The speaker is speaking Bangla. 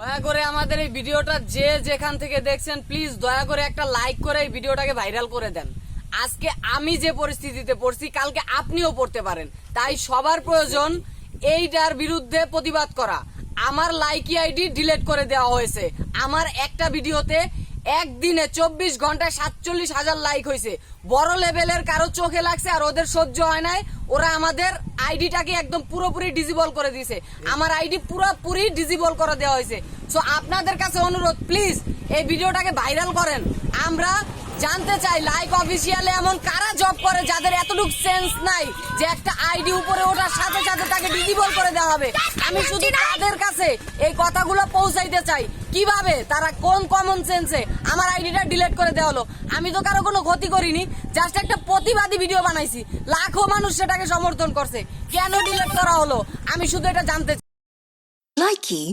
দয়া করে আমাদের এই ভিডিওটা যে যেখান থেকে দেখছেন প্লিজ দয়া করে একটা লাইক করে এই ভিডিওটাকে ভাইরাল করে দেন। আজকে আমি যে পরিস্থিতিতে পড়ছি কালকে আপনিও পড়তে পারেন, তাই সবার প্রয়োজন এইটার বিরুদ্ধে প্রতিবাদ করা। আমার লাইকি আইডি ডিলিট করে দেওয়া হয়েছে। আমার একটা ভিডিওতে একদিনে 24 ঘন্টায় 47,000 লাইক হয়েছে। বড় লেভেলের কারো চোখে লাগছে আর ওদের সহ্য হয় নাই, ওরা আমাদের আইডিটাকে একদম পুরোপুরি ডিজেবল করে দিয়েছে। আমার আইডি পুরোপুরি ডিজেবল করে দেওয়া হয়েছে। সো আপনাদের কাছে অনুরোধ, প্লিজ এই ভিডিওটাকে ভাইরাল করেন। আমরা জানতে চাই লাইক অফিসিয়ালে এমন কারা জব করে যাদের এতটুকু সেন্স নাই যে একটা আইডি উপরে ওঠার সাথে সাথে তাকে ডিজেবল করে দেওয়া হবে। আমি শুধু তাদের কাছে এই কথাগুলো পৌঁছাইতে চাই, কিভাবে তারা কোন কমন সেন্সে আমার আইডিটা ডিলিট করে দেওয়া হলো। আমি তো কারো কোনো ক্ষতি করিনি, জাস্ট একটা প্রতিবাদী ভিডিও বানাইছি, লাখো মানুষ সেটাকে সমর্থন করছে। কেন ডিলিট করা হলো আমি শুধু এটা জানতে চাই। Likey